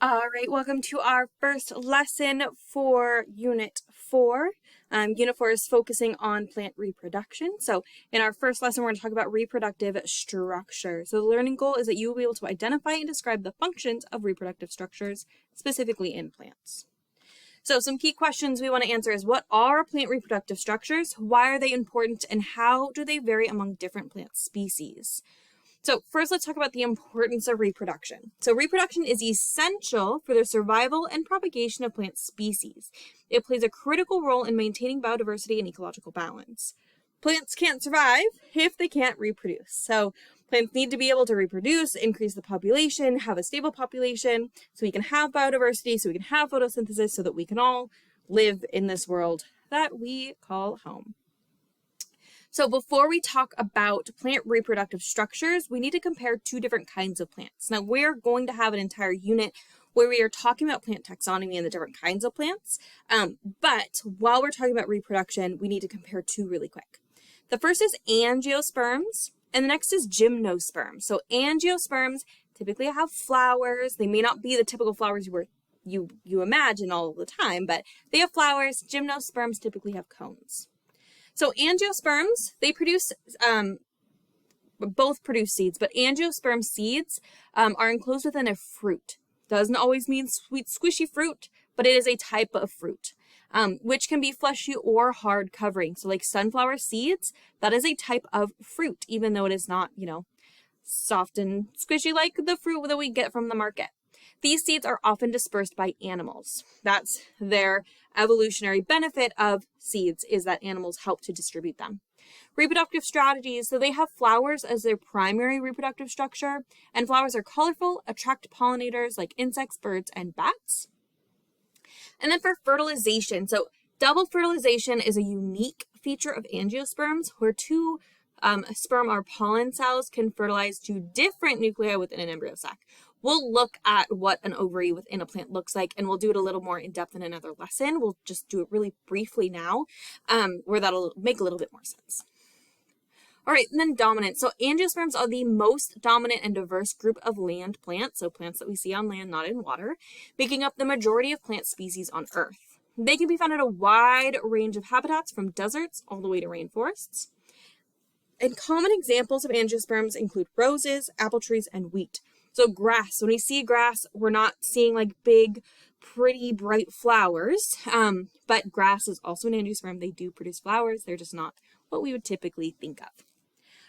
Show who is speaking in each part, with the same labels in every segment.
Speaker 1: All right, welcome to our first lesson for Unit 4. Unit 4 is focusing on plant reproduction. So in our first lesson, we're going to talk about reproductive structure. So the learning goal is that you will be able to identify and describe the functions of reproductive structures, specifically in plants. So some key questions we want to answer is, what are plant reproductive structures? Why are they important? And how do they vary among different plant species? So first, let's talk about the importance of reproduction. So reproduction is essential for the survival and propagation of plant species. It plays a critical role in maintaining biodiversity and ecological balance. Plants can't survive if they can't reproduce. So plants need to be able to reproduce, increase the population, have a stable population, so we can have biodiversity, so we can have photosynthesis, so that we can all live in this world that we call home. So before we talk about plant reproductive structures, we need to compare two different kinds of plants. Now, we're going to have an entire unit where we are talking about plant taxonomy and the different kinds of plants. But while we're talking about reproduction, we need to compare two really quick. The first is angiosperms, and the next is gymnosperms. So angiosperms typically have flowers. They may not be the typical flowers you imagine all the time, but they have flowers. Gymnosperms typically have cones. So angiosperms, they both produce seeds, but angiosperm seeds are enclosed within a fruit. Doesn't always mean sweet, squishy fruit, but it is a type of fruit, which can be fleshy or hard covering. So like sunflower seeds, that is a type of fruit, even though it is not, soft and squishy like the fruit that we get from the market. These seeds are often dispersed by animals. That's their evolutionary benefit of seeds, is that animals help to distribute them. Reproductive strategies, so they have flowers as their primary reproductive structure, and flowers are colorful, attract pollinators like insects, birds, and bats. And then for fertilization, so double fertilization is a unique feature of angiosperms, where two sperm or pollen cells can fertilize two different nuclei within an embryo sac. We'll look at what an ovary within a plant looks like, and we'll do it a little more in depth in another lesson. We'll just do it really briefly now, where that'll make a little bit more sense. All right, and then dominant. So angiosperms are the most dominant and diverse group of land plants, so plants that we see on land, not in water, making up the majority of plant species on Earth. They can be found in a wide range of habitats, from deserts all the way to rainforests. And common examples of angiosperms include roses, apple trees, and wheat. So grass, when we see grass, we're not seeing like big, pretty, bright flowers, but grass is also an angiosperm. They do produce flowers. They're just not what we would typically think of.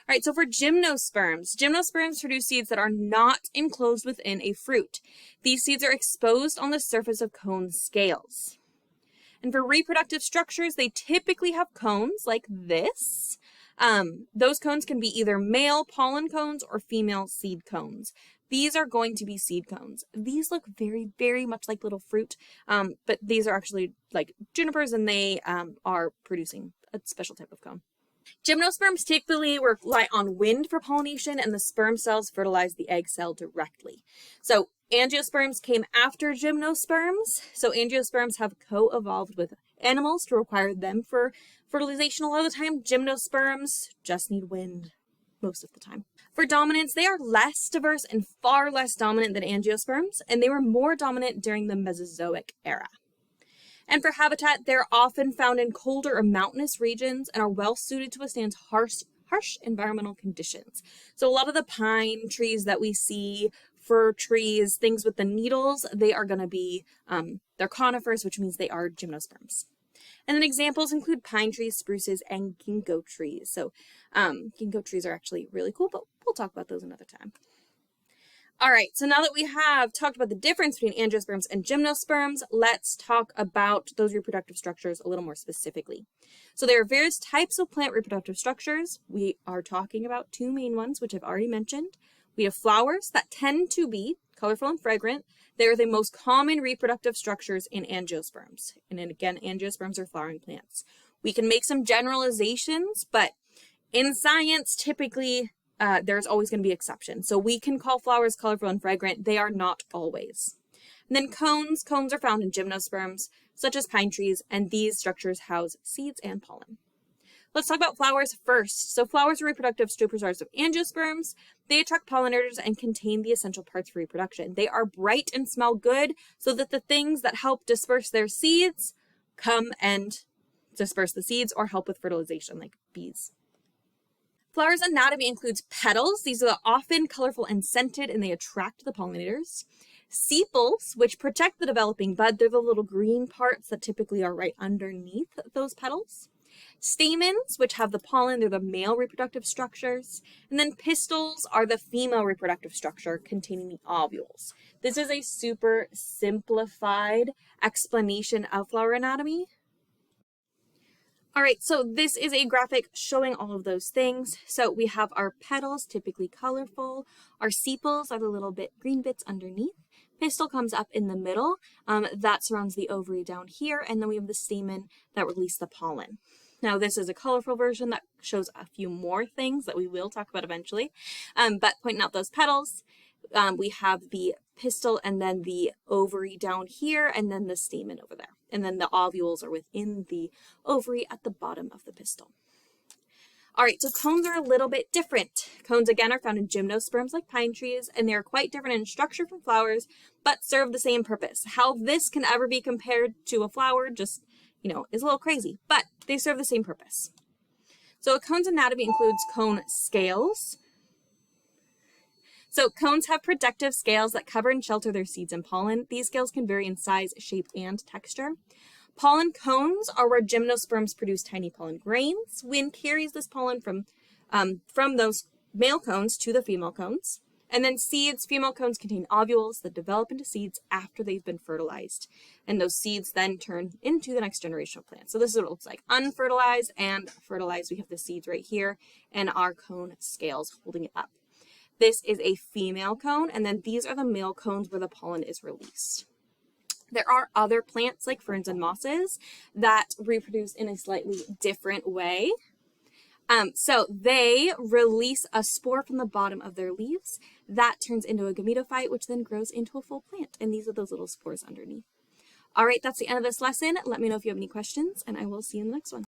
Speaker 1: All right, so for gymnosperms produce seeds that are not enclosed within a fruit. These seeds are exposed on the surface of cone scales. And for reproductive structures, they typically have cones like this. Those cones can be either male pollen cones or female seed cones. These are going to be seed cones. These look very, very much like little fruit, but these are actually like junipers, and they are producing a special type of cone. Gymnosperms typically rely on wind for pollination, and the sperm cells fertilize the egg cell directly. So angiosperms came after gymnosperms. So angiosperms have co-evolved with animals to require them for fertilization a lot of the time. Gymnosperms just need wind most of the time. For dominance, they are less diverse and far less dominant than angiosperms, and they were more dominant during the Mesozoic era. And for habitat, they're often found in colder or mountainous regions and are well suited to withstand harsh environmental conditions. So a lot of the pine trees that we see, fir trees, things with the needles, they are going to be, they're conifers, which means they are gymnosperms. And then examples include pine trees, spruces, and ginkgo trees. So ginkgo trees are actually really cool, but we'll talk about those another time. All right, so now that we have talked about the difference between angiosperms and gymnosperms, let's talk about those reproductive structures a little more specifically. So there are various types of plant reproductive structures. We are talking about two main ones, which I've already mentioned. We have flowers that tend to be colorful and fragrant. They are the most common reproductive structures in angiosperms. And then again, angiosperms are flowering plants. We can make some generalizations, but in science, typically, there's always going to be exceptions. So we can call flowers colorful and fragrant. They are not always. And then cones are found in gymnosperms, such as pine trees, and these structures house seeds and pollen. Let's talk about flowers first. So flowers are reproductive superstars of angiosperms. They attract pollinators and contain the essential parts for reproduction. They are bright and smell good so that the things that help disperse their seeds come and disperse the seeds or help with fertilization, like bees. Flowers' anatomy includes petals. These are often colorful and scented, and they attract the pollinators. Sepals, which protect the developing bud. They're the little green parts that typically are right underneath those petals. Stamens, which have the pollen, they're the male reproductive structures. And then pistils are the female reproductive structure containing the ovules. This is a super simplified explanation of flower anatomy. All right, so this is a graphic showing all of those things. So we have our petals, typically colorful. Our sepals are the little green bits underneath. Pistil comes up in the middle. That surrounds the ovary down here. And then we have the stamen that release the pollen. Now, this is a colorful version that shows a few more things that we will talk about eventually. But pointing out those petals, we have the pistil and then the ovary down here and then the stamen over there. And then the ovules are within the ovary at the bottom of the pistil. All right, so cones are a little bit different. Cones, again, are found in gymnosperms like pine trees, and they are quite different in structure from flowers, but serve the same purpose. How this can ever be compared to a flower just, is a little crazy, but they serve the same purpose. So a cone's anatomy includes cone scales. So cones have protective scales that cover and shelter their seeds and pollen. These scales can vary in size, shape, and texture. Pollen cones are where gymnosperms produce tiny pollen grains. Wind carries this pollen from those male cones to the female cones. And then seeds, female cones contain ovules that develop into seeds after they've been fertilized. And those seeds then turn into the next generation of plants. So this is what it looks like. Unfertilized and fertilized. We have the seeds right here and our cone scales holding it up. This is a female cone, and then these are the male cones where the pollen is released. There are other plants like ferns and mosses that reproduce in a slightly different way. So they release a spore from the bottom of their leaves that turns into a gametophyte, which then grows into a full plant. And these are those little spores underneath. All right, that's the end of this lesson. Let me know if you have any questions, and I will see you in the next one.